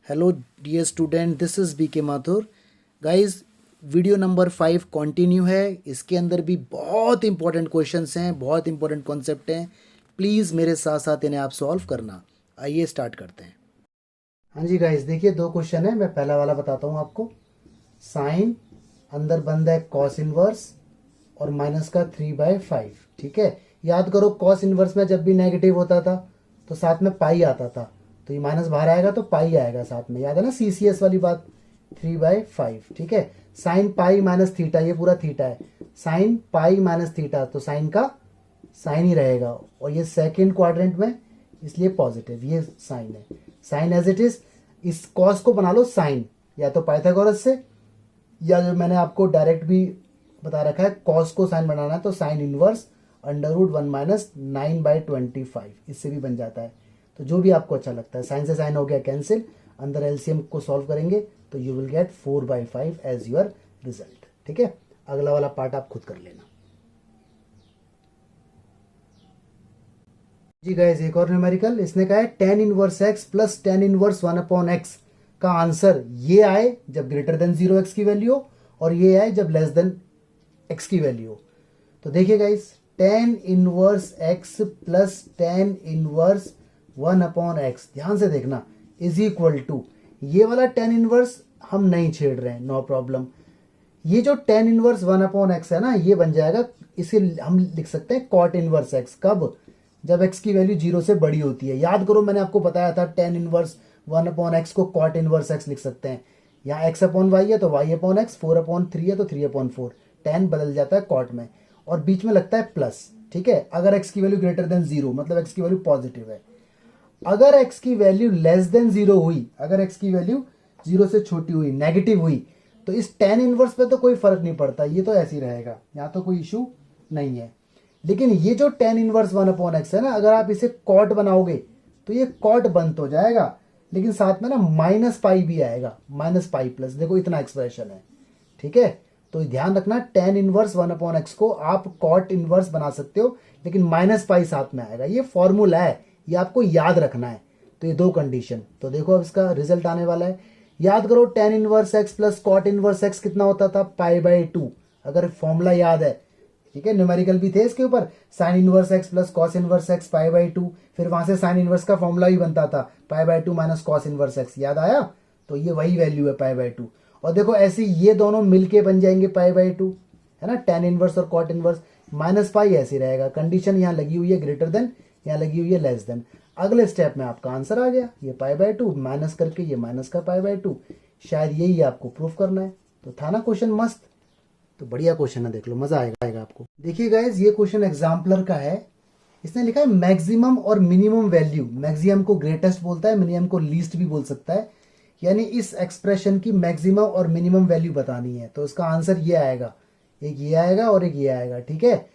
Hello dear student, this is B K Mathur. Guys, video number 5 continue है। इसके अंदर भी बहुत इंपॉर्टेंट क्वेश्चंस हैं, बहुत इंपॉर्टेंट कॉन्सेप्ट हैं। प्लीज़ मेरे साथ साथ इन्हें आप सॉल्व करना। आइए स्टार्ट करते हैं। हाँ जी गाइस, देखिए दो क्वेश्चन है। मैं पहला वाला बताता हूँ आपको। साइन अंदर बंद है कॉस इनवर्स और माइनस का 3/5। ठीक है, याद करो कॉस इनवर्स में जब भी नेगेटिव होता था तो साथ में पाई आता था, तो ये माइनस बाहर आएगा तो पाई आएगा साथ में। याद है ना CCS वाली बात, 3/5। ठीक है, साइन पाई माइनस थीटा, ये पूरा थीटा है। साइन पाई माइनस थीटा, तो साइन का साइन ही रहेगा, और ये सेकेंड क्वाड्रेंट में इसलिए पॉजिटिव, ये साइन है। साइन एज इट इज, इस कॉस को बना लो साइन, या तो पाइथागोरस से, या जो मैंने आपको डायरेक्ट भी बता रखा है, कॉस को साइन बनाना है तो साइन इनवर्स √1 माइनस 9/25, इससे भी बन जाता है। तो जो भी आपको अच्छा लगता है। साइन से साइन हो गया कैंसिल, अंदर एलसीएम को सॉल्व करेंगे तो you will get 4/5 as your result. ठीक है, अगला वाला पार्ट आप खुद कर लेना। जी गाइस, एक और न्यूमेरिकल इसने कहा है tan inverse x plus tan inverse 1/x का आंसर ये आए जब ग्रेटर देन 0 x की वैल्यू हो, और ये आए जब लेस देन x की वैल्यू हो। तो देखिए guys, tan inverse x plus tan inverse 1/x, ध्यान से देखना, इज इक्वल टू, ये वाला tan इनवर्स हम नहीं छेड़ रहे हैं, नो प्रॉब्लम। ये जो tan इनवर्स 1/x है ना, ये बन जाएगा, इसे हम लिख सकते हैं cot इनवर्स x। कब? जब x की वैल्यू 0 से बड़ी होती है। याद करो, मैंने आपको बताया था tan इनवर्स 1/x को cot इनवर्स x लिख सकते हैं। यहाँ x/y है तो y/x, 4/3 है तो 3/4, tan बदल जाता है cot में, और बीच में लगता है प्लस। ठीक है, अगर x की वैल्यू ग्रेटर देन 0, मतलब x की वैल्यू पॉजिटिव है। अगर x की वैल्यू लेस देन 0 हुई, अगर x की वैल्यू 0 से छोटी हुई, नेगेटिव हुई, तो इस tan इनवर्स पे तो कोई फर्क नहीं पड़ता, ये तो ऐसे ही रहेगा, यहाँ तो कोई इशू नहीं है। लेकिन ये जो tan इनवर्स 1/x है ना, अगर आप इसे कॉट बनाओगे तो ये कॉट बन तो जाएगा, लेकिन साथ में ना माइनस पाई भी आएगा, माइनस पाई प्लस, देखो इतना एक्सप्रेशन है। ठीक है, तो ध्यान रखना, tan इनवर्स 1/x को आप कॉट इनवर्स बना सकते हो, लेकिन माइनस पाई साथ में आएगा। ये फॉर्मूला है, ये आपको याद रखना है। तो ये दो कंडीशन, तो देखो अब इसका रिजल्ट आने वाला है। याद करो, tan inverse x plus cot inverse x कितना होता था? π/2, अगर फॉर्मूला याद है। ठीक है, न्यूमेरिकल भी थे इसके ऊपर, sine inverse x plus cos inverse x π/2, फिर वहां से साइन इनवर्स का फॉर्मूला भी बनता था, π/2 माइनस कॉस इनवर्स x, याद आया? तो ये वही वैल्यू है π/2। और देखो ऐसे ये दोनों मिलके बन जाएंगे π/2, है ना, tan इनवर्स और कॉट इनवर्स, माइनस पाई ऐसे रहेगा। कंडीशन यहाँ लगी हुई है ग्रेटर देन, यहाँ लगी हुई है लेस देन। अगले स्टेप में आपका आंसर आ गया, ये π/2 माइनस करके ये माइनस का π/2, शायद यही आपको प्रूफ करना है। तो था ना क्वेश्चन मस्त? तो बढ़िया क्वेश्चन है, देख लो, मजा आएगा आपको। देखिए गाइज, ये क्वेश्चन एग्जाम्पलर का है। इसने लिखा है मैक्सिमम और मिनिमम वैल्यू, मैक्सिमम को ग्रेटेस्ट बोलता है, मिनिमम को लीस्ट भी बोल सकता है, यानी इस एक्सप्रेशन की मैक्सिमम और मिनिमम वैल्यू बतानी है। तो इसका आंसर ये आएगा, एक ये आएगा और एक ये आएगा। ठीक है,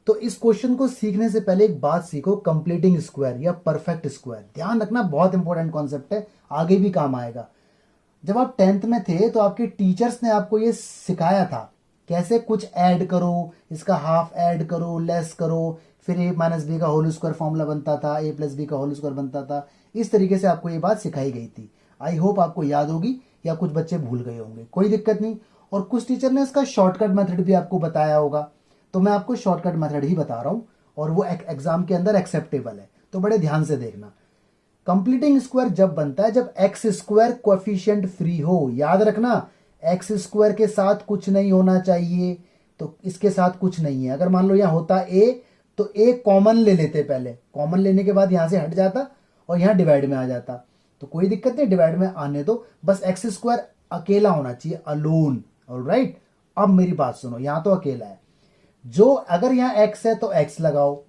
तो इस क्वेश्चन को सीखने से पहले एक बात सीखो, कंप्लीटिंग स्क्वायर या परफेक्ट स्क्वायर। ध्यान रखना, बहुत इंपॉर्टेंट कॉन्सेप्ट है, आगे भी काम आएगा। जब आप 10th में थे तो आपके टीचर्स ने आपको ये सिखाया था, कैसे कुछ ऐड करो, इसका हाफ ऐड करो, लेस करो, फिर a माइनस बी का होल स्क्वायर फॉर्मूला बनता था, a प्लस बी का होल स्क्वायर बनता था। इस तरीके से आपको ये बात सिखाई गई थी। आई होप आपको याद होगी, या कुछ बच्चे भूल गए होंगे, कोई दिक्कत नहीं। और कुछ टीचर ने इसका शॉर्टकट मेथड भी आपको बताया होगा, तो मैं आपको शॉर्टकट मेथड ही बता रहा हूँ, और वो एग्जाम के अंदर एक्सेप्टेबल है, तो बड़े ध्यान से देखना। कंप्लीटिंग स्क्वायर जब बनता है जब एक्स स्क्वायर कोएफिशिएंट फ्री हो। याद रखना, एक्स स्क्वायर के साथ कुछ नहीं होना चाहिए, तो इसके साथ कुछ नहीं है। अगर मान लो यहाँ होता ए, तो ए कॉमन ले लेते, पहले कॉमन लेने के बाद यहाँ से हट जाता और यहाँ डिवाइड में आ जाता, तो कोई दिक्कत नहीं, डिवाइड में आने दो, बस एक्स स्क्वायर अकेला होना चाहिए, अलोन। ऑलराइट, अब मेरी बात सुनो, यहाँ तो अकेला है, जो अगर यहाँ एक्स है तो एक्स लगाओ,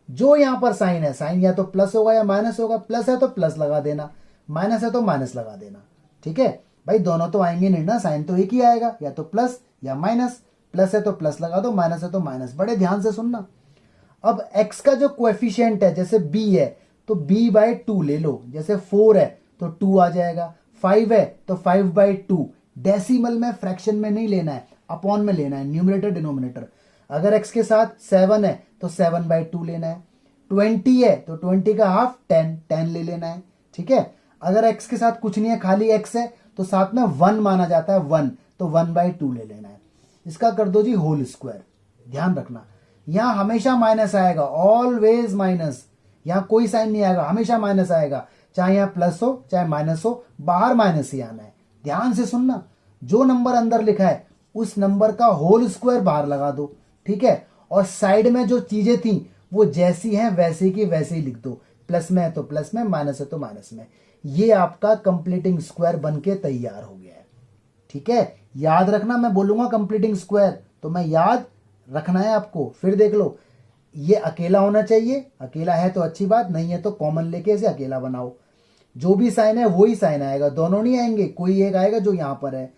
जो यहां पर साइन है, साइन या तो प्लस होगा या माइनस होगा, प्लस है तो प्लस लगा देना, माइनस है तो माइनस लगा देना। ठीक है भाई, दोनों तो आएंगे नहीं ना, साइन तो एक ही आएगा, या तो प्लस या माइनस, प्लस है तो प्लस लगा दो, माइनस है तो माइनस। बड़े ध्यान से सुनना, अब x का जो कोएफिशिएंट है, जैसे b है तो b/2 ले लो, जैसे 4 है तो 2 आ जाएगा, 5 है तो 5/2। डेसिमल में, फ्रैक्शन में नहीं लेना है, अपॉन में लेना है, न्यूमरेटर डिनोमिनेटर। अगर x के साथ 7 है तो 7/2 लेना है, 20 है तो 20 का हाफ 10 ले लेना है। ठीक है, अगर x के साथ कुछ नहीं है, खाली x है, तो साथ में 1 माना जाता है, 1, तो 1/2 ले लेना है। इसका कर दो जी होल स्क्वायर। ध्यान रखना यहां हमेशा माइनस आएगा, ऑलवेज माइनस, यहां कोई साइन नहीं आएगा, हमेशा माइनस आएगा, चाहे यहां प्लस हो चाहे माइनस हो, बाहर माइनस ही आना है। ध्यान से सुनना, जो नंबर अंदर लिखा है उस नंबर का होल स्क्वायर बाहर लगा दो, ठीक है। और साइड में जो चीजें थी वो जैसी हैं वैसे की वैसे ही लिख दो, प्लस में है तो प्लस में, माइनस है तो माइनस में। ये आपका कंप्लीटिंग स्क्वायर बन के तैयार हो गया है, ठीक है। याद रखना, मैं बोलूंगा कंप्लीटिंग स्क्वायर तो मैं याद रखना है आपको। फिर देख लो, ये अकेला होना चाहिए, अकेला है तो अच्छी बात, नहीं है तो कॉमन लेके इसे अकेला बनाओ। जो भी साइन है वही साइन आएगा, दोनों नहीं आएंगे, कोई एक आएगा जो यहां पर है।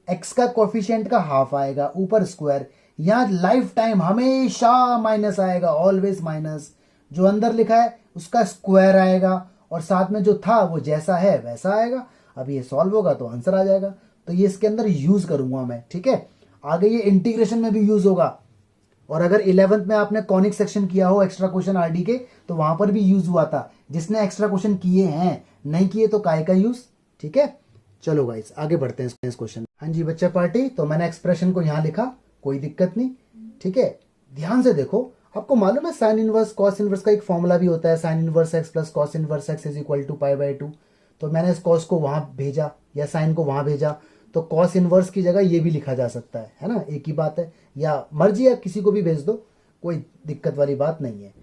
एक्स का कोफिशिएंट का हाफ आएगा, ऊपर स्क्वायर, यहां लाइफ टाइम हमेशा माइनस आएगा, ऑलवेज माइनस। जो अंदर लिखा है उसका स्क्वायर आएगा और साथ में जो था वो जैसा है वैसा आएगा। अब ये सॉल्व होगा तो आंसर आ जाएगा, तो ये इसके अंदर यूज करूंगा मैं, ठीक है। आगे ये इंटीग्रेशन में भी यूज होगा, और अगर 11th में आपने कॉनिक सेक्शन किया हो एक्स्ट्रा क्वेश्चन आरडी के, तो वहां पर भी यूज हुआ था। जिसने एक्स्ट्रा क्वेश्चन किए हैं, नहीं किए तो काय का यूज, ठीक है। चलो गाइस आगे बढ़ते हैं इस क्वेश्चन। हाँ जी बच्चा पार्टी, तो मैंने एक्सप्रेशन को यहां लिखा, कोई दिक्कत नहीं, ठीक है। ध्यान से देखो, आपको मालूम है साइन इनवर्स कॉस इनवर्स का एक फॉर्मूला भी होता है, sine inverse x plus cos inverse x is equal to π/2। तो मैंने इस कॉस को वहां भेजा या साइन को वहां भेजा, तो कॉस इनवर्स की जगह ये भी लिखा जा सकता है ना, एक ही बात है। या मर्जी है, किसी को भी भेज दो, कोई दिक्कत वाली बात नहीं है।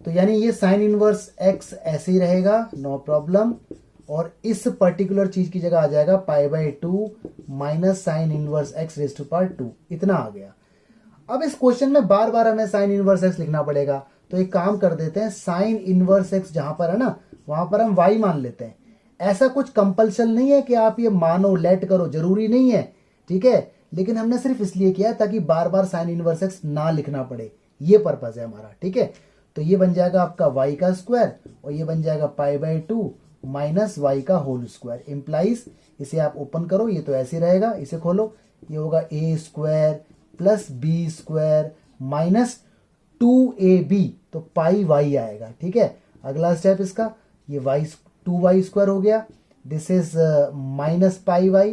तो यानी ये साइन इनवर्स एक्स ऐसे ही रहेगा, नो प्रॉब्लम, और इस पर्टिकुलर चीज की जगह आ जाएगा π/2 minus sine inverse x raise to power 2, इतना आ गया। अब इस क्वेश्चन में बार बार हमें साइन इनवर्स एक्स लिखना पड़ेगा, तो एक काम कर देते हैं, साइन इनवर्स एक्स जहां पर है ना, वहां पर हम y मान लेते हैं। ऐसा कुछ कंपल्सन नहीं है कि आप ये मानो, लेट करो, जरूरी नहीं है, ठीक है। लेकिन हमने सिर्फ इसलिए किया ताकि बार बार साइन इनवर्स एक्स ना लिखना पड़े, ये पर्पज है हमारा, ठीक है। तो ये बन जाएगा आपका y का स्क्वायर और ये बन जाएगा π/2 माइनस वाई का होल स्क्वायर, इंप्लाइज, इसे आप ओपन करो, ये तो ऐसे रहेगा, इसे खोलो, ये होगा a square plus b square minus 2ab, तो पाई वाई आएगा, ठीक है। अगला स्टेप इसका, ये y 2y स्क्वायर हो गया, this is minus pi y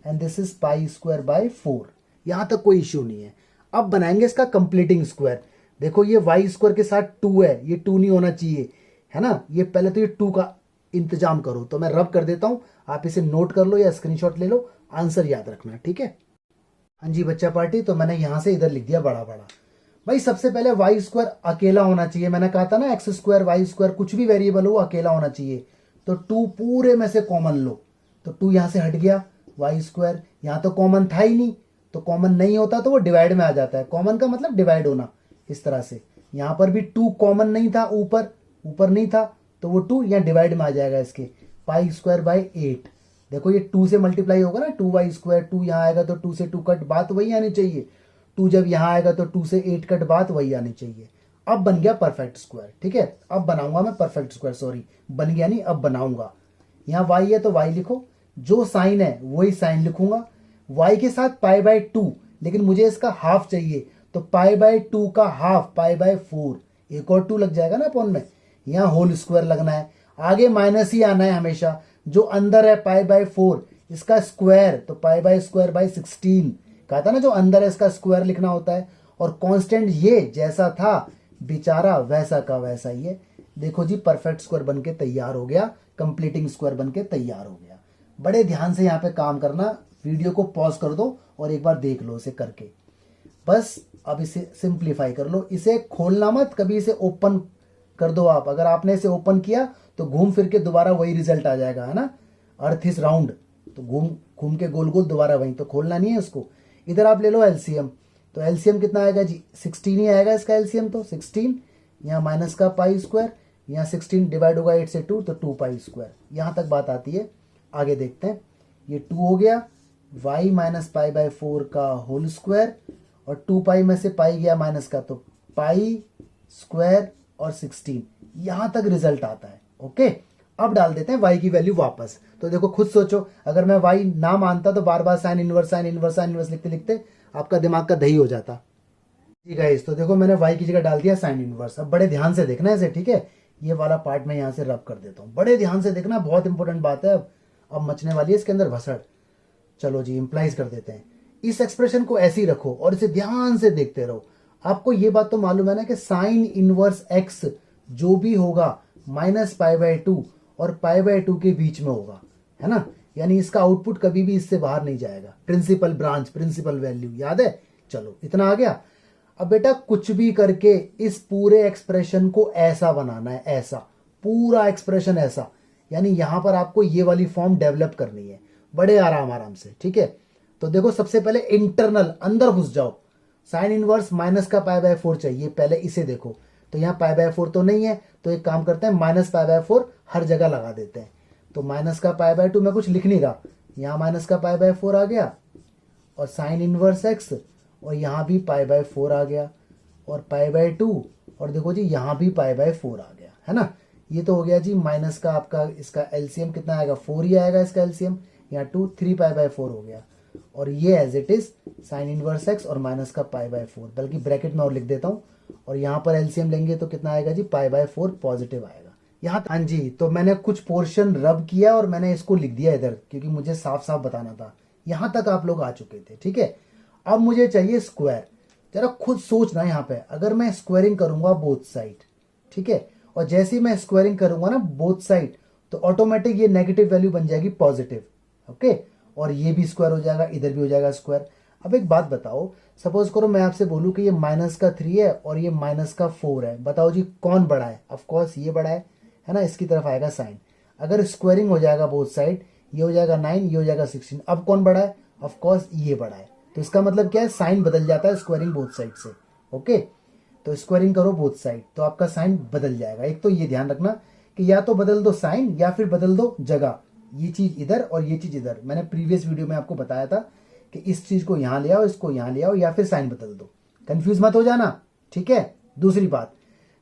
and this is pi square by 4। यहां तक कोई इश्यू नहीं है। अब बनाएंगे इसका कंप्लीटिंग स्क्वायर। देखो ये y स्क्वायर के साथ 2 है, ये 2 नहीं होना चाहिए, है ना। ये पहले तो ये 2 का इंतजाम करो, तो मैं रब कर देता हूं, आप इसे नोट कर लो या स्क्रीनशॉट ले लो, आंसर याद रखना, ठीक है। हाँ जी बच्चा पार्टी, तो मैंने यहां से इधर लिख दिया बड़ा बड़ा। भाई सबसे पहले वाई स्क्वायर अकेला होना चाहिए, मैंने कहा था ना एक्स स्क्वायर वाई स्क्वायर कुछ भी वेरिएबल हो अकेला होना चाहिए। तो 2 पूरे में से कॉमन लो, तो 2 यहां से हट गया, वाई स्क्वायर यहां तो कॉमन था ही नहीं, तो कॉमन नहीं होता तो वो डिवाइड में आ जाता है, कॉमन का मतलब डिवाइड होना, इस तरह से। यहां पर भी 2 कॉमन नहीं था, ऊपर नहीं था, तो वो 2 यहाँ डिवाइड में आ जाएगा इसके, पाई स्क्वायर बाय 8। देखो ये 2 से मल्टीप्लाई होगा ना, 2y स्क्वायर, 2 यहाँ आएगा तो 2 से 2 कट, बात वही आनी चाहिए। 2 जब यहाँ आएगा तो 2 से 8 कट, बात वही आनी चाहिए। अब बन गया परफेक्ट स्क्वायर, ठीक है। अब बनाऊंगा मैं परफेक्ट स्क्वायर, सॉरी बन गया नहीं, अब बनाऊंगा। यहाँ y है तो y लिखो, जो साइन है वही साइन लिखूंगा, y के साथ π/2, लेकिन मुझे इसका हाफ चाहिए, तो π/2 का हाफ π/4, एक और 2 लग जाएगा ना अपॉन में, यहाँ होल स्क्वायर लगना है, आगे माइनस ही आना है हमेशा। जो अंदर है π/4, इसका स्क्वायर, तो π/2/16, कहा था ना जो अंदर है इसका स्क्वायर लिखना होता है। और कांस्टेंट ये जैसा था बेचारा वैसा का वैसा ही है। देखो जी परफेक्ट स्क्वायर बनके तैयार हो गया, कंप्लीटिंग स्क्वायर बनके तैयार हो गया। बड़े ध्यान से यहाँ पे काम करना, वीडियो को पॉज कर दो और एक बार देख लो इसे करके, बस अब इसे सिंप्लीफाई कर लो, इसे खोलना मत, कभी इसे ओपन कर दो आप। अगर आपने इसे ओपन किया तो घूम फिर के दोबारा वही रिजल्ट आ जाएगा, है ना, अर्थ इज राउंड, तो घूम के गोल गोल दोबारा वही, तो खोलना नहीं है उसको। इधर आप ले लो एलसीएम, तो एलसीएम कितना आएगा जी, 16 ही आएगा इसका एलसीएम, तो 16, यहाँ माइनस का पाई स्क्वायर, यहाँ 16 डिवाइड होगा 8 से 2, तो 2 पाई स्क्वायर, यहाँ तक बात आती है। आगे देखते हैं, ये 2 हो गया, y माइनस π/4 का होल स्क्वायर, और 2 पाई में से पाई गया माइनस का, तो पाई स्क्वायर और 16, यहां तक रिजल्ट आता है। ओके, अब डाल देते हैं y की वैल्यू वापस। तो देखो खुद सोचो, अगर मैं y ना मानता तो बार बार sine inverse sine inverse sine inverse लिखते लिखते आपका दिमाग का दही हो जाता। ठीक है, तो देखो मैंने y की जगह डाल दिया साइन इनवर्स। अब बड़े ध्यान से देखना है इसे, ठीक है। ये वाला पार्ट मैं यहाँ से रब कर देता हूँ। बड़े ध्यान से देखना, बहुत इंपॉर्टेंट बात है। अब मचने वाली है इसके अंदर भसड़। चलो जी इंप्लाइज कर देते हैं। इस एक्सप्रेशन को ऐसे ही रखो और इसे ध्यान से देखते रहो। आपको ये बात तो मालूम है ना कि साइन इनवर्स एक्स जो भी होगा -π/2 और π/2 के बीच में होगा, है ना। यानी इसका आउटपुट कभी भी इससे बाहर नहीं जाएगा। प्रिंसिपल ब्रांच, प्रिंसिपल वैल्यू याद है। चलो इतना आ गया। अब बेटा कुछ भी करके इस पूरे एक्सप्रेशन को ऐसा बनाना है, ऐसा पूरा एक्सप्रेशन ऐसा। यानी यहां पर आपको ये वाली फॉर्म डेवलप करनी है बड़े आराम से, ठीक है। तो देखो सबसे पहले इंटरनल अंदर घुस जाओ। साइन इनवर्स माइनस का π/4 चाहिए, पहले इसे देखो। तो यहाँ π/4 तो नहीं है, तो एक काम करते हैं -π/4 हर जगह लगा देते हैं। तो माइनस का π/2 मैं कुछ लिख नहीं रहा, यहाँ माइनस का π/4 आ गया और साइन इनवर्स एक्स, और यहाँ भी π/4 आ गया और π/2, और देखो जी यहाँ भी π/4 आ गया, है ना। ये तो हो गया जी माइनस का आपका, इसका एलसीएम कितना आएगा, 4 ही आएगा इसका एलसीएम। यहाँ 2 3 π/4 हो गया, और ये as it is sine inverse x और माइनस का π/4, बल्कि ब्रैकेट में और लिख देता हूँ। और यहाँ पर एलसीएम लेंगे तो कितना आएगा जी, π/4 पॉजिटिव आएगा यहाँ। हाँ जी, तो मैंने कुछ पोर्शन रब किया और मैंने इसको लिख दिया इधर, क्योंकि मुझे साफ साफ बताना था। यहाँ तक आप लोग आ चुके थे, ठीक है। अब मुझे चाहिए स्क्वायर। जरा खुद सोचना यहाँ पे, अगर मैं स्क्वायरिंग करूंगा बोथ साइड, ठीक है, और जैसे ही मैं स्क्वायरिंग करूंगा ना बोथ साइड, तो ऑटोमेटिक ये नेगेटिव वैल्यू बन जाएगी पॉजिटिव, ओके। और ये भी स्क्वायर हो जाएगा, इधर भी हो जाएगा स्क्वायर। अब एक बात बताओ, सपोज करो मैं आपसे बोलूं कि ये -3 है और ये -4 है, बताओ जी कौन बड़ा है। ऑफकोर्स ये बड़ा है ना, इसकी तरफ आएगा साइन। अगर स्क्वायरिंग हो जाएगा बोथ साइड, ये हो जाएगा 9, ये हो जाएगा 16। अब कौन बड़ा है, ऑफकोर्स ये बड़ा है। तो इसका मतलब क्या है, साइन बदल जाता है स्क्वायरिंग बोथ साइड से, ओके। तो स्क्वायरिंग करो बोथ साइड तो आपका साइन बदल जाएगा। एक तो ये ध्यान रखना कि या तो बदल दो साइन या फिर बदल दो जगह, ये चीज इधर और ये चीज इधर। मैंने प्रीवियस वीडियो में आपको बताया था कि इस चीज को यहां ले आओ, इसको यहां ले आओ, या फिर साइन बदल दो। कंफ्यूज मत हो जाना, ठीक है। दूसरी बात,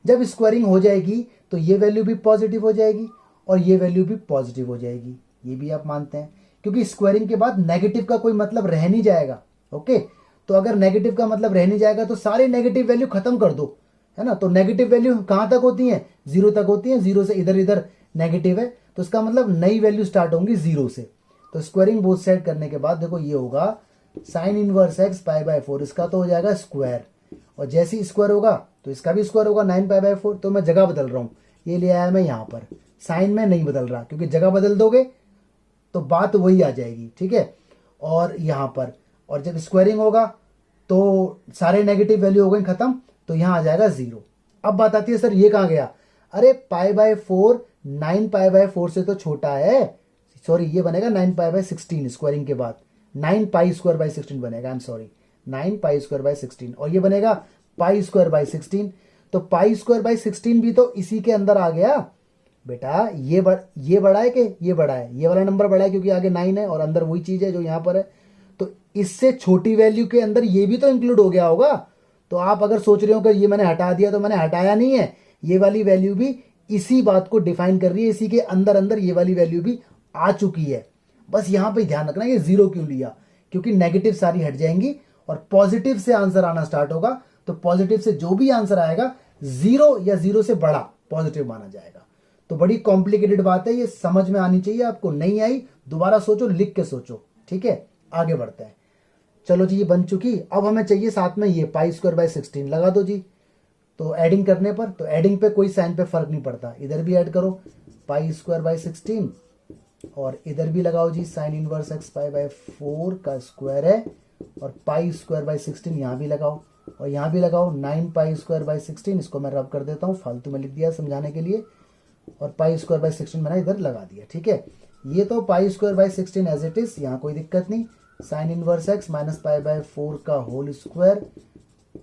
जब स्क्वायरिंग हो जाएगी तो ये वैल्यू भी पॉजिटिव हो जाएगी और ये वैल्यू भी पॉजिटिव हो जाएगी, ये भी आप मानते हैं, क्योंकि स्क्वायरिंग के बाद नेगेटिव का कोई मतलब रह नहीं जाएगा, ओके। तो अगर नेगेटिव का मतलब रह नहीं जाएगा तो सारे नेगेटिव वैल्यू खत्म कर दो, है ना। तो नेगेटिव वैल्यू कहां तक होती है, 0 तक होती है। 0 से इधर इधर नेगेटिव है, तो इसका मतलब नई वैल्यू स्टार्ट होंगी 0 से। तो स्क्वायरिंग बोथ साइड करने के बाद देखो ये होगा साइन इनवर्स एक्स π/4, इसका तो हो जाएगा स्क्वायर, और जैसे ही स्क्वायर होगा तो इसका भी स्क्वायर होगा 9π/4। तो मैं जगह बदल रहा हूं, ये ले आया मैं यहाँ पर, साइन में नहीं बदल रहा, क्योंकि जगह बदल दोगे तो बात वही आ जाएगी, ठीक है। और यहाँ पर, और जब स्क्वायरिंग होगा तो सारे नेगेटिव वैल्यू हो गए खत्म, तो यहाँ आ जाएगा 0। अब बात आती है सर ये कहाँ गया, अरे π/4 9π/4 से तो छोटा है, सॉरी ये बनेगा 9π/16 स्क्वायरिंग के बाद, 9π² बनेगा, आई एम सॉरी 9π² और ये बनेगा π² तो π² भी तो इसी के अंदर आ गया बेटा। ये बड़ा है कि ये बड़ा है, ये वाला नंबर बड़ा है क्योंकि आगे 9 है और अंदर वही चीज है जो यहाँ पर है। तो इससे छोटी वैल्यू के अंदर ये भी तो इंक्लूड हो गया होगा। तो आप अगर सोच रहे हो कि ये मैंने हटा दिया, तो मैंने हटाया नहीं है, ये वाली वैल्यू भी इसी बात को डिफाइन कर रही है, इसी के अंदर अंदर ये वाली वैल्यू भी आ चुकी है। बस यहां पे ध्यान रखना ये 0 क्यों लिया, क्योंकि नेगेटिव सारी हट जाएंगी और पॉजिटिव से आंसर आना स्टार्ट होगा। तो पॉजिटिव से जो भी आंसर आएगा 0 या 0 से बड़ा पॉजिटिव माना जाएगा। तो बड़ी कॉम्प्लिकेटेड बात है, ये समझ में आनी चाहिए आपको। नहीं आई दोबारा सोचो, लिख के सोचो, ठीक है। आगे बढ़ते हैं। चलो जी ये बन चुकी। अब हमें चाहिए साथ में ये π² लगा दो जी। तो एडिंग करने पर, तो एडिंग पे कोई साइन पे फर्क नहीं पड़ता, इधर भी ऐड करो π² और इधर भी लगाओ जी साइन इनवर्स एक्स π/4 का स्क्वायर है, और π² यहाँ भी लगाओ और यहाँ भी लगाओ 9π²/16। इसको मैं रब कर देता हूँ, फालतू में लिख दिया समझाने के लिए, और π² मैंने इधर लगा दिया, ठीक है। ये तो π² एज इट इज, यहाँ कोई दिक्कत नहीं। साइन इनवर्स एक्स -π/4 का होल स्क्वायर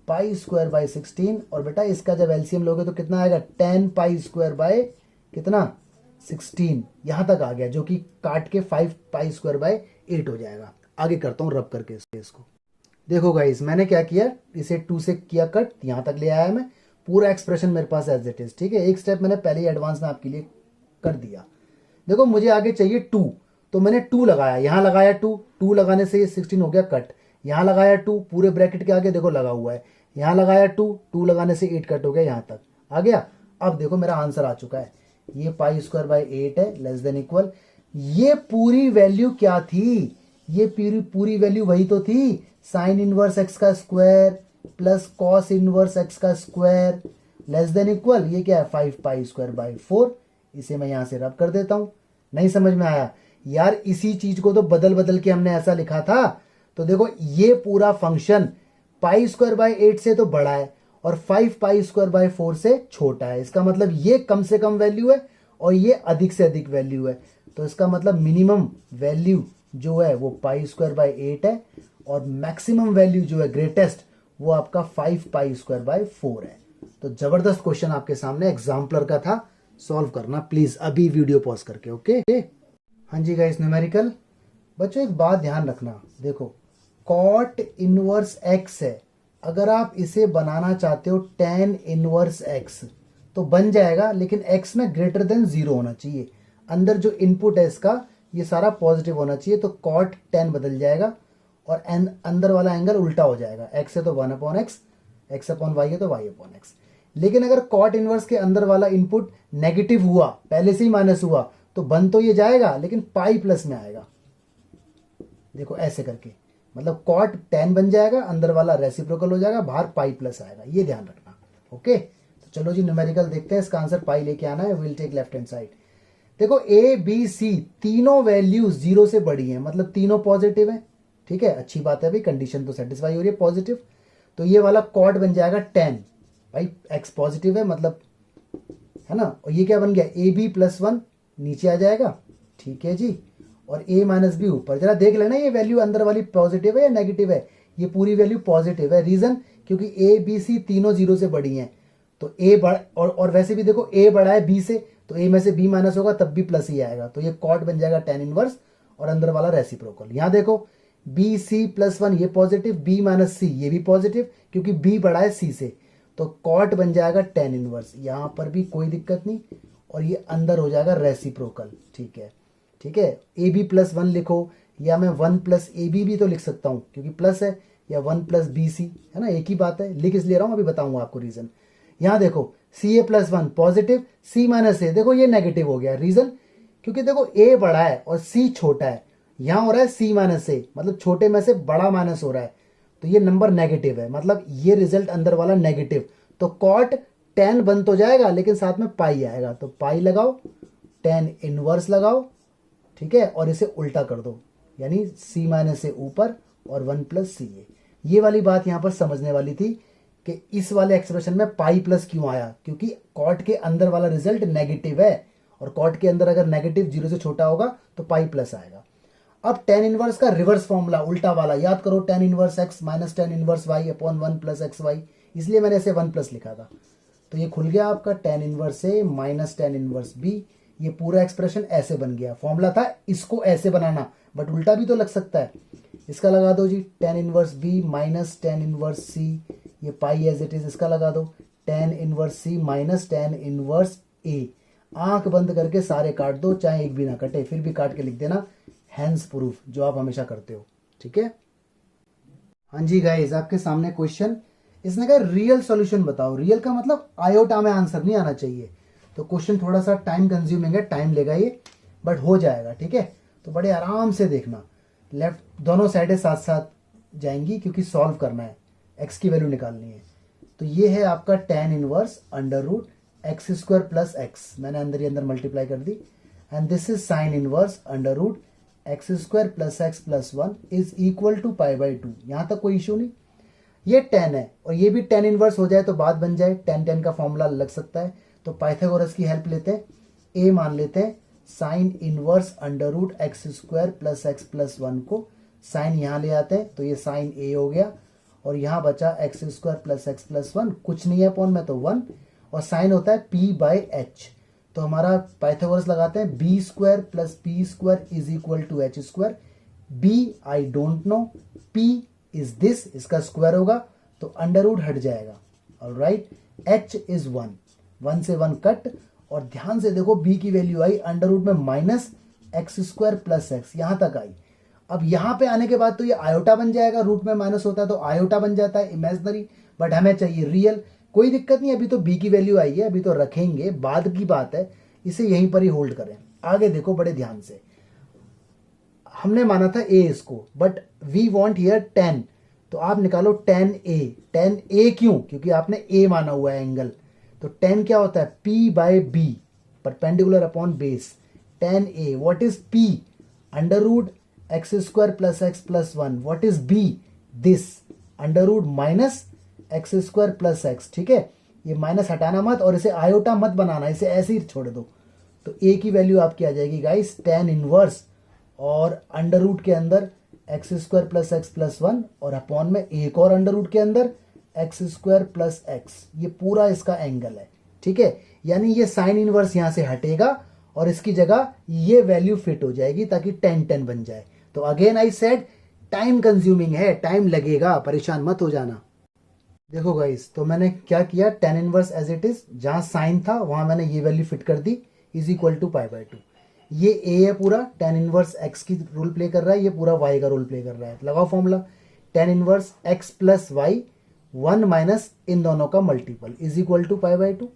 π²/16, और बेटा इसका जब एलसीएम लोगे तो कितना आएगा, 10π² कितना 16, यहां तक आ गया, जो कि काट के 5π² हो जाएगा। आगे करता हूं रब करके इसको। देखो गाइस मैंने क्या किया, इसे 2 से किया कट, यहां तक ले आया मैं, पूरा एक्सप्रेशन मेरे पास एज इट इज, ठीक है। एक स्टेप मैंने पहले ही एडवांस में आपके लिए कर दिया। देखो मुझे आगे चाहिए 2, तो मैंने 2 लगाया, यहां लगाया 2 लगाने से ये 16 हो गया कट, यहां लगाया 2 पूरे ब्रैकेट के आगे देखो लगा हुआ है, यहां लगाया 2 लगाने से 8 कट हो गया, यहां तक आ गया। अब देखो मेरा आंसर आ चुका है, ये पाई स्क्वायर बाई 8 है, लेस देन इक्वल, ये पूरी वैल्यू क्या थी, ये पूरी वैल्यू वही तो थी, साइन इनवर्स एक्स का square plus cos inverse x का स्क्वायर लेस देन इक्वल, ये क्या है 5 पाई स्क्वायर बाई 4। इसे मैं यहां से रब कर देता हूं। नहीं समझ में आया यार, इसी चीज को तो बदल बदल के हमने ऐसा लिखा था। तो देखो ये पूरा फंक्शन पाई स्क्वायर बाई 8 से तो बड़ा है और 5 पाई स्क्वायर बाई 4 से छोटा है। इसका मतलब ये कम से कम वैल्यू है और ये अधिक से अधिक वैल्यू है। तो इसका मतलब मिनिमम वैल्यू जो है वो पाई स्क्वायर बाई 8 है और मैक्सिमम वैल्यू जो है ग्रेटेस्ट वो आपका 5 पाई स्क्वायर बाई 4 है। तो जबरदस्त क्वेश्चन आपके सामने एग्जाम्पलर का था, सॉल्व करना प्लीज अभी वीडियो पॉज करके। ओके हाँ जी गाइस, न्यूमेरिकल। बच्चों एक बात ध्यान रखना, देखो कॉट इनवर्स एक्स है, अगर आप इसे बनाना चाहते हो टेन इनवर्स एक्स तो बन जाएगा, लेकिन एक्स में ग्रेटर देन 0 होना चाहिए। अंदर जो इनपुट है इसका ये सारा पॉजिटिव होना चाहिए, तो कॉट 10 बदल जाएगा और अंदर वाला एंगल उल्टा हो जाएगा। एक्स है तो 1 upon x, x upon y है तो वाई अपॉन एक्स। लेकिन अगर कॉट इनवर्स के अंदर वाला इनपुट नेगेटिव हुआ, पहले से ही माइनस हुआ, तो बन तो ये जाएगा लेकिन पाई प्लस में आएगा। देखो ऐसे करके, मतलब कॉट 10 बन जाएगा, अंदर वाला रेसिप्रोकल हो जाएगा, बाहर पाई प्लस आएगा, ये ध्यान रखना। ओके तो चलो जी न्यूमेरिकल देखते हैं, इसका आंसर पाई लेके आना है। Will take left hand side. देखो ए बी सी तीनों वैल्यूज 0 से बड़ी हैं, मतलब तीनों पॉजिटिव है। ठीक है, अच्छी बात है भाई, कंडीशन तो सेटिस्फाई हो रही है पॉजिटिव। तो ये वाला कॉट बन जाएगा 10, भाई एक्स पॉजिटिव है मतलब, है ना। और ये क्या बन गया, ए बी प्लस 1 नीचे आ जाएगा। ठीक है जी, और a माइनस बी ऊपर। जरा देख लेना ये वैल्यू अंदर वाली पॉजिटिव है या नेगेटिव है। ये पूरी वैल्यू पॉजिटिव है, रीजन क्योंकि a b c तीनों 0 से बड़ी हैं। तो a बड़ा, और वैसे भी देखो a बड़ा है b से, तो a में से b माइनस होगा तब भी प्लस ही आएगा। तो ये कॉट बन जाएगा tan इनवर्स और अंदर वाला रेसिप्रोकल। यहां देखो b c प्लस 1 ये पॉजिटिव, b माइनस c ये भी पॉजिटिव क्योंकि b बड़ा है c से, तो कॉट बन जाएगा tan इनवर्स। यहां पर भी कोई दिक्कत नहीं, और ये अंदर हो जाएगा रेसिप्रोकल। ठीक है, ठीक है, ए बी प्लस 1 लिखो, या मैं 1 प्लस ए बी भी तो लिख सकता हूं क्योंकि प्लस है, या 1 प्लस बी सी, है ना, एक ही बात है। लिख इसलिए रहा हूं, अभी बताऊंगा आपको रीजन। यहां देखो सी ए प्लस 1 पॉजिटिव, सी माइनस ए देखो ये नेगेटिव हो गया, रीजन क्योंकि देखो ए बड़ा है और सी छोटा है। यहां हो रहा है सी माइनस ए, मतलब छोटे में से बड़ा माइनस हो रहा है, तो ये नंबर नेगेटिव है, मतलब ये रिजल्ट अंदर वाला नेगेटिव। तो कॉट 10 बन तो जाएगा लेकिन साथ में पाई आएगा, तो पाई लगाओ, tan इनवर्स लगाओ, ठीक है, और इसे उल्टा कर दो, यानी c माइनस से ऊपर और 1 प्लस सी ए। ये वाली बात यहां पर समझने वाली थी कि इस वाले एक्सप्रेशन में पाई प्लस क्यों आया, क्योंकि कॉट के अंदर वाला रिजल्ट नेगेटिव है, और कॉट के अंदर अगर नेगेटिव 0 से छोटा होगा तो पाई प्लस आएगा। अब tan इनवर्स का रिवर्स फॉर्मूला उल्टा वाला याद करो, tan inverse x minus tan inverse y upon 1 plus x y, इसलिए मैंने इसे 1 प्लस लिखा था। तो ये खुल गया आपका tan inverse a minus tan inverse b। ये पूरा एक्सप्रेशन ऐसे बन गया। फॉर्मूला था इसको ऐसे बनाना, बट उल्टा भी तो लग सकता है। इसका लगा दो जी tan inverse b minus tan inverse c, ये पाई एज इट इज, इसका लगा दो tan inverse c minus tan inverse a। आंख बंद करके सारे काट दो, चाहे एक भी ना कटे, फिर भी काट के लिख देना हैंड्स प्रूफ, जो आप हमेशा करते हो। ठीक है, हाँ जी गाइस, आपके सामने क्वेश्चन, इसने कहा रियल सॉल्यूशन बताओ। रियल का मतलब आयोटा में आंसर नहीं आना चाहिए। तो क्वेश्चन थोड़ा सा टाइम कंज्यूमिंग है, टाइम लेगा ये, बट हो जाएगा। ठीक है, तो बड़े आराम से देखना, लेफ्ट दोनों साइडें साथ साथ जाएंगी क्योंकि सॉल्व करना है, एक्स की वैल्यू निकालनी है। तो ये है आपका tan inverse under root x square plus x, मैंने अंदर ही अंदर मल्टीप्लाई कर दी, and this is sine inverse under root x square plus x plus 1 is equal to pi by 2। यहां तक कोई इशू नहीं। ये tan है और ये भी tan इनवर्स हो जाए तो बात बन जाए, tan का फॉर्मूला लग सकता है, तो पाइथागोरस की हेल्प लेते हैं, a मान लेते हैं sine inverse under root x square plus x plus 1 को साइन यहां ले आते हैं, तो ये साइन a हो गया, और यहां बचा x square plus x plus 1, कुछ नहीं है अपॉन में तो 1, और साइन होता है p बाई एच। तो हमारा पाइथागोरस लगाते हैं, b square plus p square is equal to h square. B I don't know, p is this, इसका स्क्वायर होगा तो अंडर रूट हट जाएगा, ऑलराइट। एच इज 1, 1 से 1 कट, और ध्यान से देखो बी की वैल्यू आई अंडर रूट में minus x square plus x, यहां तक आई। अब यहां पे आने के बाद तो ये आयोटा बन जाएगा, रूट में माइनस होता है तो आयोटा बन जाता है, इमेजिनरी, बट हमें चाहिए रियल, कोई दिक्कत नहीं, अभी तो बी की वैल्यू आई है, अभी तो रखेंगे, बाद की बात है, इसे यहीं पर ही होल्ड करें। आगे देखो बड़े ध्यान से, हमने माना था ए इसको, बट वी वॉन्ट हियर 10, तो आप निकालो 10a। 10a क्यों? क्योंकि आपने a माना हुआ है एंगल, तो 10 क्या होता है? p by b, perpendicular upon base. 10a, what is p? Under root x square plus x plus 1। What is b? This under root minus x square plus x. ठीक है, ये माइनस हटाना मत और इसे आयोटा मत बनाना, इसे ऐसे ही छोड़ दो। तो a की वैल्यू आपकी आ जाएगी गाइस tan इनवर्स, और अंडर रूट के अंदर x square plus x plus 1, और अपॉन में एक और अंडर रूट के अंदर एक्स स्क्वायर प्लस एक्स। ये पूरा इसका एंगल है। ठीक है, यानी ये साइन इनवर्स यहां से हटेगा और इसकी जगह ये वैल्यू फिट हो जाएगी ताकि 10 बन जाए। तो again I said time consuming है, टाइम लगेगा, परेशान मत हो जाना। देखो गाइस, तो मैंने क्या किया, tan inverse as it is, जहां साइन था वहां मैंने ये वैल्यू फिट कर दी, is equal to pi by 2। ये a है पूरा, tan इनवर्स x की रोल प्ले कर रहा है, ये पूरा y का रोल प्ले कर रहा है। लगाओ formula, tan inverse x plus y 1 minus इन दोनों का multiple is equal to pi by 2।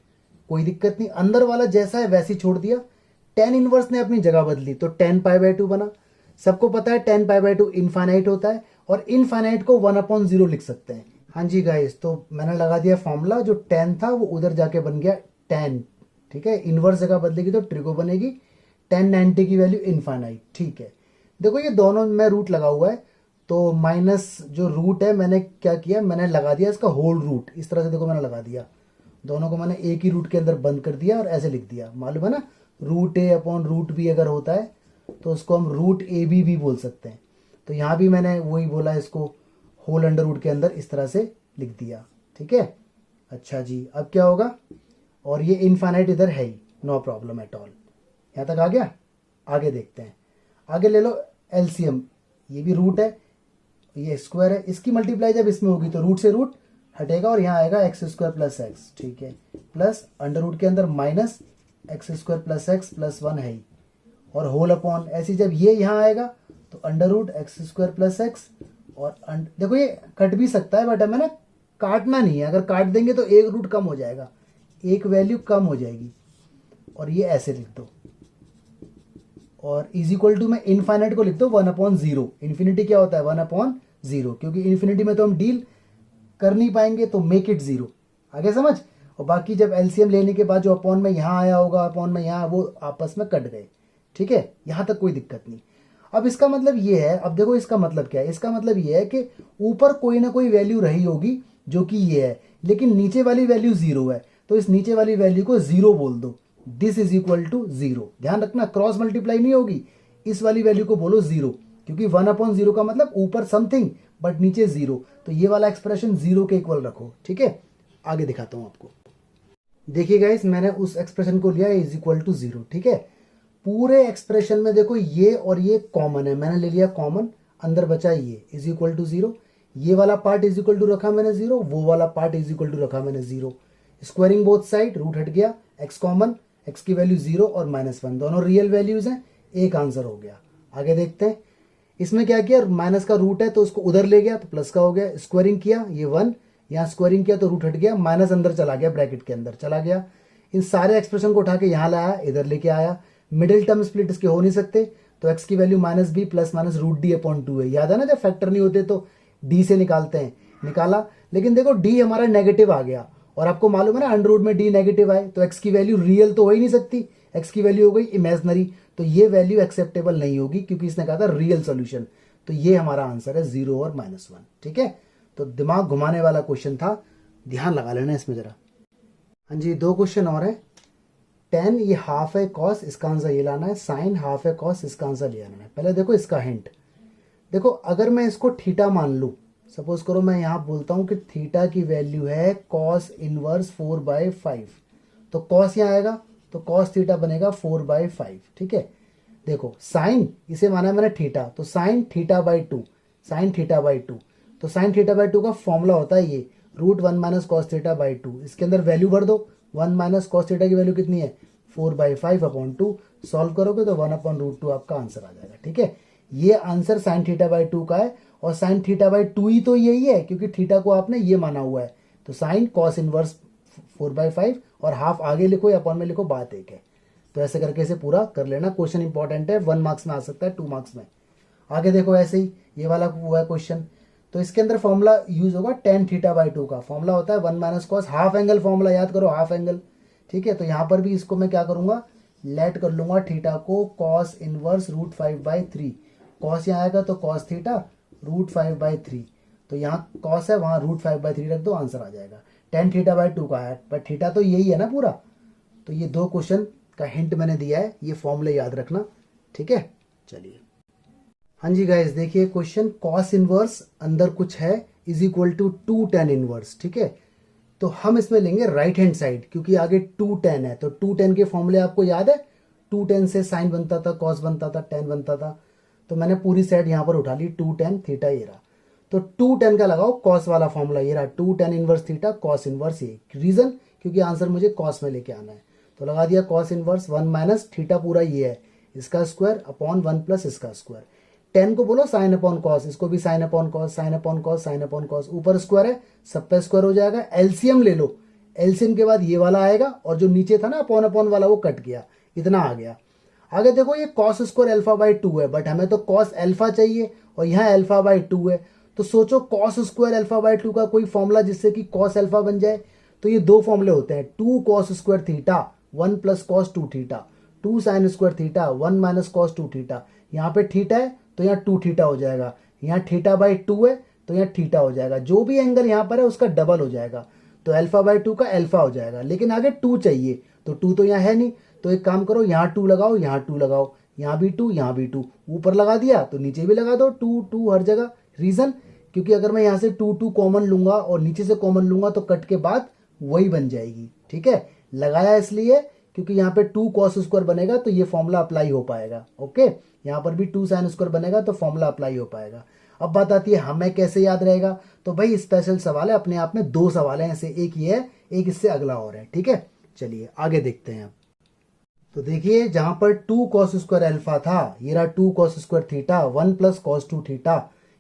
कोई दिक्कत नहीं, अंदर वाला जैसा है वैसे ही छोड़ दिया। tan इनवर्स ने अपनी जगह बदली तो tan पाई बाय 2 बना। सबको पता है tan पाई बाय 2 इनफाइनाइट होता है, और इनफाइनाइट को 1/0 लिख सकते हैं। हाँ जी गाइस, तो मैंने लगा दिया फॉर्मूला, जो tan था वो उधर जाके बन गया tan। ठीक है, इनवर्स जगह बदलेगी तो ट्रिगो बनेगी, tan 90 की वैल्यू इनफाइनाइट। ठीक है, देखो ये दोनों में रूट लगा हुआ है, तो माइनस जो रूट है मैंने क्या किया, मैंने लगा दिया इसका होल रूट। इस तरह से देखो मैंने लगा दिया, दोनों को मैंने एक ही रूट के अंदर बंद कर दिया और ऐसे लिख दिया। मालूम है ना, रूट ए अपॉन रूट बी अगर होता है तो उसको हम रूट ए बी भी बोल सकते हैं। तो यहाँ भी मैंने वही बोला, इसको होल अंडर रूट के अंदर इस तरह से लिख दिया। ठीक है, अच्छा जी, अब क्या होगा, और ये इनफाइनाइट इधर है ही, नो प्रॉब्लम एट ऑल। यहाँ तक आ गया, आगे देखते हैं। आगे ले लो एलसीएम, ये भी रूट है, ये स्क्वायर है, इसकी मल्टीप्लाई जब इसमें होगी तो रूट से रूट हटेगा और यहाँ आएगा एक्स स्क्वायर प्लस एक्स। ठीक है, प्लस अंडर रूट के अंदर minus x square plus x plus 1 है ही, और होल अपॉन, ऐसी जब ये यहाँ आएगा तो under root x square plus x, और देखो ये कट भी सकता है बट हमें ना काटना नहीं है, अगर काट देंगे तो एक रूट कम हो जाएगा, एक वैल्यू कम हो जाएगी, और ये ऐसे लिख दो, और इज इक्वल टू में इनफाइनाइट को लिख दो 1/0। इन्फिनिटी क्या होता है? 1/0, क्योंकि इन्फिनिटी में तो हम डील कर नहीं पाएंगे, तो मेक इट 0। आगे समझ। और बाकी जब एलसीएम लेने के बाद जो अपॉन में यहाँ आया होगा, अपॉन में यहाँ, वो आपस में कट गए। ठीक है, यहाँ तक कोई दिक्कत नहीं। अब इसका मतलब ये है, अब देखो इसका मतलब क्या है, इसका मतलब ये है कि ऊपर कोई ना कोई वैल्यू रही होगी जो कि ये है, लेकिन नीचे वाली वैल्यू 0 है, तो इस नीचे वाली वैल्यू को 0 बोल दो, दिस इज इक्वल टू 0। ध्यान रखना, क्रॉस मल्टीप्लाई नहीं होगी, इस वाली वैल्यू को बोलो 0, क्योंकि 1/0 का मतलब ऊपर समथिंग बट नीचे 0, तो ये वाला एक्सप्रेशन 0 के इक्वल रखो। ठीक है, आगे दिखाता हूं आपको। देखिए गाइस, मैंने उस एक्सप्रेशन को लिया इज इक्वल टू 0। ठीक है, पूरे एक्सप्रेशन में देखो ये और ये कॉमन है, मैंने ले लिया कॉमन, अंदर बचा ये इज इक्वल टू 0, ये वाला पार्ट इज इक्वल टू रखा मैंने 0, वो वाला पार्ट इज इक्वल टू रखा मैंने 0। स्क्वायरिंग बोथ साइड, रूट हट गया, एक्स कॉमन, एक्स की वैल्यू 0 और -1 दोनों रियल वैल्यूज हैं, एक आंसर हो गया। आगे देखते हैं, इसमें क्या किया, माइनस का रूट है तो उसको उधर ले गया तो प्लस का हो गया, स्क्वायरिंग किया ये 1, यहाँ स्क्वायरिंग किया तो रूट हट गया, माइनस अंदर चला गया, ब्रैकेट के अंदर चला गया। इन सारे एक्सप्रेशन को उठा के यहाँ लाया, इधर लेके आया, मिडिल टर्म स्प्लिट इसके हो नहीं सकते, तो एक्स की value -b plus minus root d upon 2 है। याद है ना, जब फैक्टर नहीं होते तो डी से निकालते हैं, निकाला, लेकिन देखो डी हमारा नेगेटिव आ गया, और आपको मालूम है ना अंडर रूट में डी नेगेटिव आए तो एक्स की वैल्यू रियल तो हो ही नहीं सकती, एक्स की वैल्यू हो गई इमेजनरी, तो ये वैल्यू एक्सेप्टेबल नहीं होगी, क्योंकि इसने कहा था रियल सोल्यूशन। तो ये हमारा आंसर है 0 और -1। ठीक है, तो दिमाग घुमाने वाला क्वेश्चन था, ध्यान लगा लेना इसमें जरा। हाँ जी, 2 क्वेश्चन और है। tan ये हाफ है कॉस, इसका आंसर ये लाना है, साइन हाफ है कॉस, इसका आंसर ये लाना है। पहले देखो इसका हिंट, देखो अगर मैं इसको थीटा मान लूं, सपोज करो मैं यहां बोलता हूं कि थीटा की वैल्यू है कॉस इनवर्स 4/5, तो कॉस यहां आएगा तो कॉस थीटा बनेगा 4/5। ठीक है, देखो साइन इसे माना है मैंने थीटा, तो sine theta by 2, sine theta by 2, तो साइन थीटा बाई 2 का फॉर्मूला होता है ये √1 माइनस कॉस थीटा बाई 2। इसके अंदर वैल्यू भर दो, 1 माइनस कॉस थीटा की वैल्यू कितनी है 4/5/2, सॉल्व करोगे तो 1/√2 आपका आंसर आ जाएगा। ठीक है, ये आंसर साइन थीटा बाई 2 का है, और साइन थीटा बाई 2 ही तो यही है, क्योंकि थीटा को आपने ये माना हुआ है, तो साइन कॉस इनवर्स 4/5 और हाफ आगे लिखो या अपॉन में लिखो, बात एक है। तो ऐसे करके इसे पूरा कर लेना। क्वेश्चन इंपॉर्टेंट है, 1 मार्क्स में आ सकता है, 2 मार्क्स में। आगे देखो ऐसे ही ये वाला हुआ है क्वेश्चन। तो इसके अंदर फॉर्मूला यूज होगा tan θ/2 का। फॉर्मूला होता है 1 minus cos, half angle formula याद करो, हाफ एंगल। ठीक है, तो यहाँ पर भी इसको मैं क्या करूंगा, लेट कर लूंगा थीटा को cos इनवर्स √5/3। कॉस यहाँ आएगा तो cos थीटा √5/3। तो यहाँ cos है, वहां √5/3 रख दो, आंसर आ जाएगा। tan θ/2 का है, पर थीटा तो यही है ना पूरा। तो ये 2 क्वेश्चन का हिंट मैंने दिया है, ये फॉर्मूले याद रखना। ठीक है, चलिए। हाँ जी गाइस, देखिए क्वेश्चन, cos इनवर्स अंदर कुछ है is equal to 2 tan inverse. ठीक है, तो हम इसमें लेंगे राइट हैंड साइड, क्योंकि आगे 2 tan है। तो 2 tan के फॉर्मूले आपको याद है, 2 tan से साइन बनता था, cos बनता था, tan बनता था। तो मैंने पूरी साइड यहाँ पर उठा ली, 2 tan थीटा ये रहा। तो 2 tan का लगाओ cos वाला फॉर्मूला, ये रहा 2 tan inverse theta cos inverse ये। रीजन, क्योंकि आंसर मुझे cos में लेके आना है। तो लगा दिया cos इनवर्स 1 माइनस थीटा पूरा ये है, इसका स्क्वायर अपॉन 1 प्लस इसका स्क्वायर। 10 को बोलो साइन अपॉन कॉस, इसको भी sine upon cos, sine upon cos, sine upon cos. ऊपर स्क्वायर है, सब पे स्क्वायर हो जाएगा। एलसीएम ले लो, एलसीएम के बाद ये वाला आएगा, और जो नीचे था ना अपॉन अपॉन वाला वो कट गया, इतना आ गया। आगे देखो ये कॉस स्क्वायर अल्फा/2 है, बट हमें तो कॉस अल्फा चाहिए और यहाँ अल्फा/2 है। तो सोचो कॉस स्क्वायर अल्फा/2 का कोई फॉर्मूला जिससे कि कॉस अल्फा बन जाए। तो ये 2 फॉर्मूले होते हैं, 2 cos square theta 1 plus cos 2 theta, 2 sine square theta 1 minus cos 2 theta. यहाँ पे थीटा है तो यहाँ 2 थीटा हो जाएगा, यहाँ θ/2 है तो यहाँ थीटा हो जाएगा। जो भी एंगल यहाँ पर है उसका डबल हो जाएगा, तो अल्फा/2 का अल्फा हो जाएगा। लेकिन आगे 2 चाहिए, तो 2 तो यहाँ है नहीं। तो एक काम करो, यहाँ 2 लगाओ, यहाँ 2 लगाओ, यहाँ भी 2, यहाँ भी 2, ऊपर लगा दिया तो नीचे भी लगा दो 2 2 हर जगह। रीजन, क्योंकि अगर मैं यहाँ से 2 2 कॉमन लूंगा और नीचे से कॉमन लूंगा तो कट के बाद वही बन जाएगी। ठीक है, लगाया इसलिए क्योंकि यहाँ पे 2 cos स्क्वायर बनेगा तो ये फॉर्मूला अप्लाई हो पाएगा। ओके, यहाँ पर भी 2 साइन स्क्वायर बनेगा तो फॉर्मूला अप्लाई हो पाएगा। अब बात आती है हमें कैसे याद रहेगा। तो भाई स्पेशल सवाल है, अपने आप में 2 सवाल हैं ऐसे, एक ये है, एक इससे अगला और है। ठीक है, चलिए आगे देखते हैं। तो देखिए जहां पर 2 cos स्क्वायर अल्फा था, ये रहा 2 cos square theta 1 plus cos 2 theta.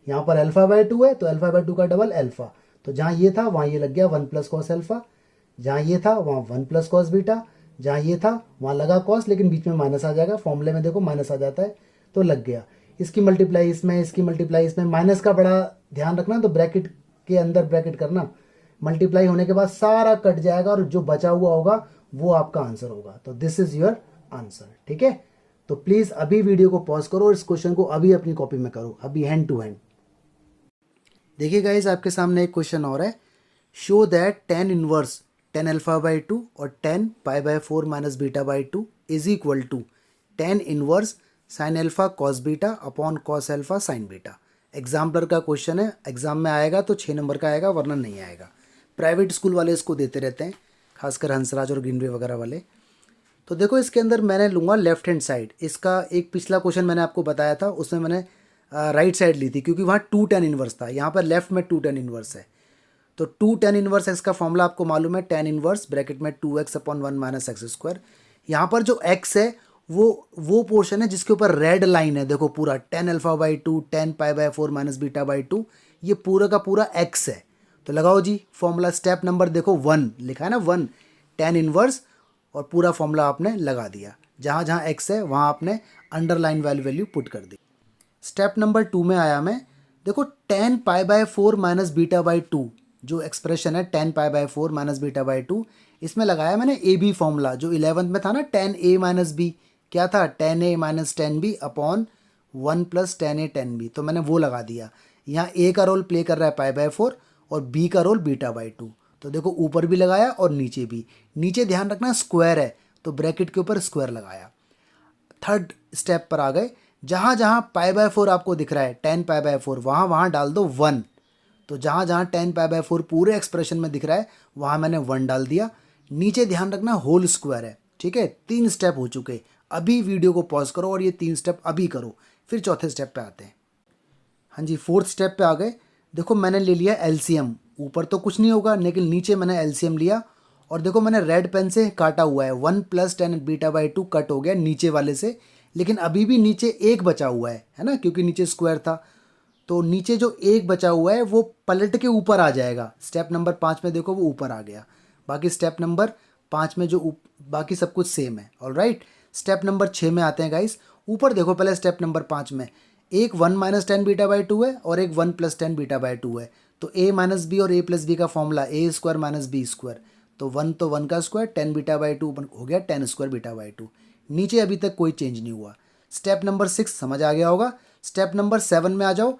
यहाँ पर अल्फा/2 है तो अल्फा/2 का डबल अल्फा। तो जहां ये था वहां ये लग गया 1 प्लस cos अल्फा, जहां ये था वहां 1 प्लस cos बीटा, जहां ये था वहां लगा cos, लेकिन बीच में माइनस आ जाएगा। फॉर्मूले में देखो माइनस आ जाता है, तो लग गया। इसकी मल्टीप्लाई इसमें, इसकी मल्टीप्लाई इसमें, माइनस का बड़ा ध्यान रखना, तो ब्रैकेट के अंदर ब्रैकेट करना। मल्टीप्लाई होने के बाद सारा कट जाएगा और जो बचा हुआ होगा वो आपका आंसर होगा। तो दिस इज योर आंसर। ठीक है, तो प्लीज अभी वीडियो को पॉज करो और इस क्वेश्चन को अभी अपनी कॉपी में करो, अभी हैंड टू हैंड। देखिए गाइस, आपके सामने एक क्वेश्चन और है। Show that tan inverse tan अल्फा/2 और tan π/4 minus β/2 is equal to tan inverse sine alpha cos beta upon cos alpha sine beta. Exemplar का क्वेश्चन है, एग्जाम में आएगा तो 6 नंबर का आएगा, वरना नहीं आएगा। प्राइवेट स्कूल वाले इसको देते रहते हैं, खासकर हंसराज और ग्रीनवे वगैरह वाले। तो देखो इसके अंदर मैंने लूँगा लेफ्ट हैंड साइड। इसका एक पिछला क्वेश्चन मैंने आपको बताया था, उसमें मैंने राइट साइड ली थी क्योंकि वहाँ 2 tan इनवर्स था। यहाँ पर लेफ्ट में 2 tan इनवर्स है। तो 2 tan इनवर्स एक्स का फॉर्मूला आपको मालूम है, tan इनवर्स ब्रैकेट में 2x upon 1 minus x square. यहाँ पर जो x है वो पोर्शन है जिसके ऊपर रेड लाइन है। देखो पूरा tan अल्फा/2 tan π/4 माइनस β/2, ये पूरा का पूरा x है। तो लगाओ जी फॉर्मूला। स्टेप नंबर देखो 1 लिखा है ना, 1 tan इनवर्स, और पूरा फॉर्मूला आपने लगा दिया। जहाँ जहाँ x है वहाँ आपने अंडरलाइन वैल्यू पुट कर दी। स्टेप नंबर 2 में आया मैं, देखो tan π/4 माइनस β/2 जो एक्सप्रेशन है tan π/4 माइनस β/2, इसमें लगाया मैंने ए बी फॉर्मूला जो 11th में था ना, tan a माइनस बी, क्या था tan a minus tan b upon 1 plus tan a tan b। तो मैंने वो लगा दिया। यहाँ a का रोल प्ले कर रहा है π/4 और b का रोल β/2। तो देखो ऊपर भी लगाया और नीचे भी। नीचे ध्यान रखना स्क्वायर है तो ब्रैकेट के ऊपर स्क्वायर लगाया। थर्ड स्टेप पर आ गए, जहाँ जहाँ π/4 आपको दिख रहा है tan π/4, वहाँ डाल दो 1। तो जहाँ जहाँ tan π/4 पूरे एक्सप्रेशन में दिख रहा है वहाँ मैंने 1 डाल दिया। नीचे ध्यान रखना होल स्क्वायर है। ठीक है, 3 स्टेप हो चुके। अभी वीडियो को पॉज करो और ये 3 स्टेप अभी करो, फिर चौथे स्टेप पे आते हैं। हाँ जी, 4th स्टेप पे आ गए। देखो मैंने ले लिया एलसीएम। ऊपर तो कुछ नहीं होगा लेकिन नीचे मैंने एलसीएम लिया, और देखो मैंने रेड पेन से काटा हुआ है। 1 प्लस tan β/2 कट हो गया नीचे वाले से, लेकिन अभी भी नीचे 1 बचा हुआ है ना, क्योंकि नीचे स्क्वायर था। तो नीचे जो 1 बचा हुआ है वो पलट के ऊपर आ जाएगा। स्टेप नंबर 5 में देखो वो ऊपर आ गया। बाकी स्टेप नंबर 5 में जो बाकी सब कुछ सेम है। ऑलराइट, स्टेप नंबर 6 में आते हैं गाइस। ऊपर देखो पहले स्टेप नंबर 5 में एक 1 minus tan beta by two है और एक 1 plus tan beta by two है। तो a माइनस बी और a प्लस बी का फॉर्मूला ए स्क्वायर माइनस बी स्क्वायर, तो 1 का स्क्वायर 10 बीटा बाई टू हो गया 10 स्क्वायर बीटा बाई टू। नीचे अभी तक कोई चेंज नहीं हुआ। स्टेप नंबर 6 समझ आ गया होगा। स्टेप नंबर 7 में आ जाओ।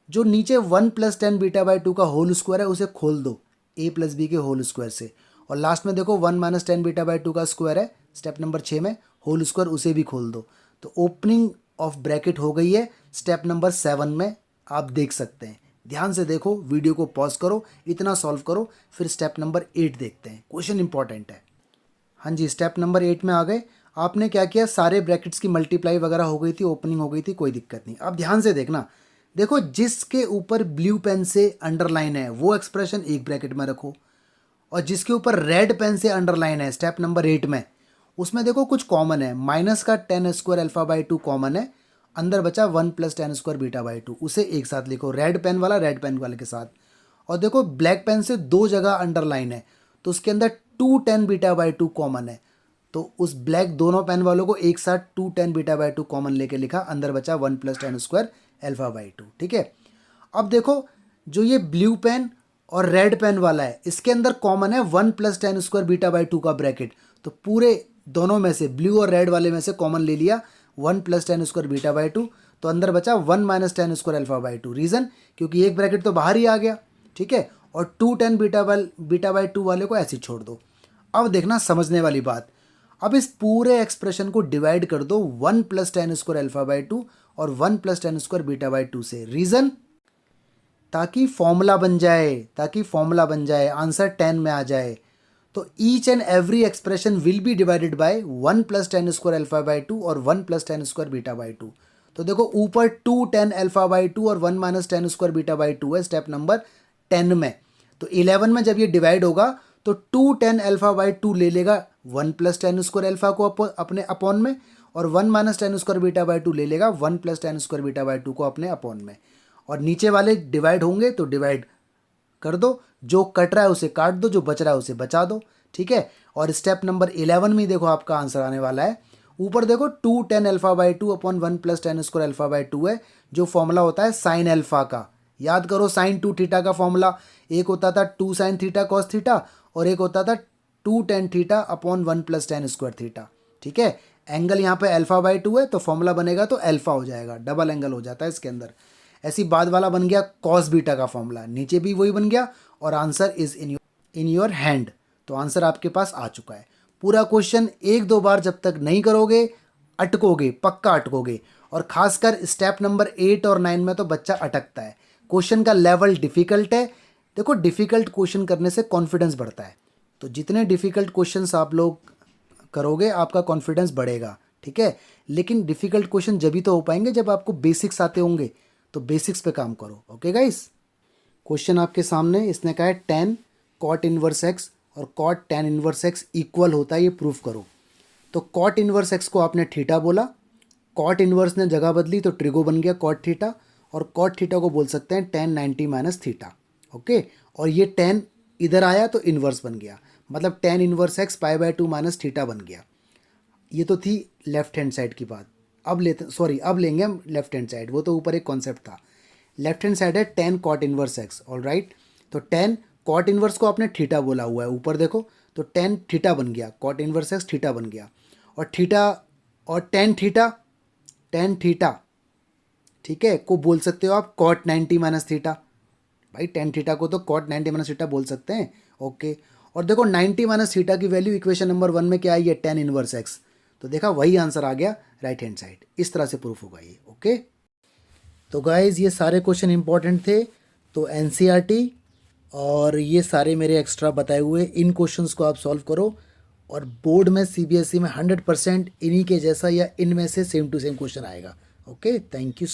जो नीचे 1 plus tan beta by two का होल स्क्वायर है उसे खोल दो a प्लस बी के होल स्क्वायर से, और लास्ट में देखो 1 minus tan beta by two का स्क्वायर है स्टेप नंबर 6 में, होल स्क्वायर उसे भी खोल दो। तो ओपनिंग ऑफ ब्रैकेट हो गई है स्टेप नंबर 7 में, आप देख सकते हैं। ध्यान से देखो, वीडियो को पॉज करो, इतना सॉल्व करो, फिर स्टेप नंबर 8 देखते हैं। क्वेश्चन इंपॉर्टेंट है। हाँ जी, स्टेप नंबर 8 में आ गए। आपने क्या किया, सारे ब्रैकेट्स की मल्टीप्लाई वगैरह हो गई थी, ओपनिंग हो गई थी, कोई दिक्कत नहीं। अब ध्यान से देखना, देखो जिसके ऊपर ब्लू पेन से अंडरलाइन है वो एक्सप्रेशन एक ब्रैकेट में रखो, और जिसके ऊपर रेड पेन से अंडरलाइन है स्टेप नंबर 8 में, उसमें देखो कुछ कॉमन है। माइनस का 10 square alpha by two common है, अंदर बचा 1 plus 10 square beta by two, उसे एक साथ लिखो, रेड पेन वाले के साथ। और देखो ब्लैक पेन से दो जगह अंडरलाइन है, तो उसके अंदर 2 10 बीटा बाई टू कॉमन है, तो उस ब्लैक दोनों पेन वालों को एक साथ 2 10 बीटा बाई टू कॉमन लेके लिखा, अंदर बचा 1 plus 10 square alpha by two. ठीक है, अब देखो जो ये ब्लू पेन और रेड पेन वाला है इसके अंदर कॉमन है 1 plus 10 square beta by two का ब्रैकेट, तो पूरे दोनों में से ब्लू और रेड वाले में से कॉमन ले लिया 1 plus 10 square beta by two, तो अंदर बचा 1 minus 10 square alpha by two. Reason, क्योंकि एक ब्रैकेट तो बाहर ही आ गया। ठीक है, और 2 10 बीटा बाई टू वाले को ऐसे ही छोड़ दो। अब देखना समझने वाली बात, अब इस पूरे एक्सप्रेशन को डिवाइड कर दो 1 plus 10 square alpha by two और 1 plus 10 square beta by two से। रीज़न, ताकि फॉर्मूला बन जाए, आंसर 10 में आ जाए। तो each and every expression will be divided by 1 plus 10 square alpha by two और 1 plus 10 square beta by two. तो देखो ऊपर 2 10 अल्फा बाई टू और 1 minus 10 square beta by two है स्टेप नंबर 10 में। तो 11 में जब ये डिवाइड होगा तो 2 10 अल्फा बाई टू ले लेगा 1 प्लस 10 स्क्वायर अल्फा को अपने अपॉन में, और 1 minus 10 square beta by two ले लेगा 1 plus 10 square beta by two को अपने अपॉन में। और नीचे वाले डिवाइड होंगे तो डिवाइड कर दो, जो कट रहा है उसे काट दो, जो बच रहा है उसे बचा दो। ठीक है, और स्टेप नंबर 11 में देखो आपका आंसर आने वाला है। ऊपर देखो 2 10 alpha by two upon 1 plus 10 square alpha by two है, जो फॉर्मूला होता है साइन अल्फा का। याद करो साइन 2 थीटा का फॉर्मूला, एक होता था 2 साइन थीटा कॉस थीटा और एक होता था 2 tan theta upon 1 plus 10 square theta. ठीक है, एंगल यहाँ पे अल्फा बाई टू है तो फॉर्मूला बनेगा तो अल्फा हो जाएगा, डबल एंगल हो जाता है इसके अंदर। ऐसी बाद वाला बन गया कॉस बीटा का फॉर्मूला, नीचे भी वही बन गया, और answer is in your hand. तो आंसर आपके पास आ चुका है। पूरा क्वेश्चन एक दो बार जब तक नहीं करोगे अटकोगे, पक्का अटकोगे, और खासकर स्टेप नंबर 8 और 9 में तो बच्चा अटकता है। क्वेश्चन का लेवल डिफ़िकल्ट है। देखो डिफ़िकल्ट क्वेश्चन करने से कॉन्फिडेंस बढ़ता है, तो जितने डिफ़िकल्ट क्वेश्चंस आप लोग करोगे आपका कॉन्फिडेंस बढ़ेगा। ठीक है, लेकिन डिफ़िकल्ट क्वेश्चन जब ही तो हो पाएंगे जब आपको बेसिक्स आते होंगे, तो बेसिक्स पे काम करो। ओके गाइस, क्वेश्चन आपके सामने, इसने कहा है tan cot इनवर्स x और cot tan inverse x equal होता है, ये प्रूफ करो। तो cot इनवर्स x को आपने थीटा बोला, cot इनवर्स ने जगह बदली तो ट्रिगो बन गया cot थीटा, और cot थीटा को बोल सकते हैं tan 90 माइनस थीटा। ओके, और ये tan इधर आया तो इन्वर्स बन गया, मतलब tan inverse x pi by two minus theta बन गया। ये तो थी लेफ्ट हैंड साइड की बात। अब लेंगे हम लेफ्ट हैंड साइड, वो तो ऊपर एक कॉन्सेप्ट था। लेफ्ट हैंड साइड है tan cot inverse x। All right, तो tan cot इनवर्स को आपने थीटा बोला हुआ है, ऊपर देखो तो tan थीटा बन गया, cot इनवर्स x थीटा बन गया, और थीटा और tan थीटा ठीक है को बोल सकते हो आप cot 90 माइनस थीटा। भाई tan थीटा को तो cot 90 माइनस थीटा बोल सकते हैं। ओके, और देखो 90 माइनस थीटा की वैल्यू इक्वेशन नंबर 1 में क्या आई है, tan इनवर्स x। तो देखा वही आंसर आ गया राइट हैंड साइड। इस तरह से प्रूफ होगा ये। ओके, तो गाइज ये सारे क्वेश्चन इंपॉर्टेंट थे, तो एनसीईआरटी और ये सारे मेरे एक्स्ट्रा बताए हुए इन क्वेश्चंस को आप सॉल्व करो, और बोर्ड में सीबीएसई में 100% इन्हीं के जैसा या इनमें से सेम टू सेम क्वेश्चन आएगा। Okay, thank you.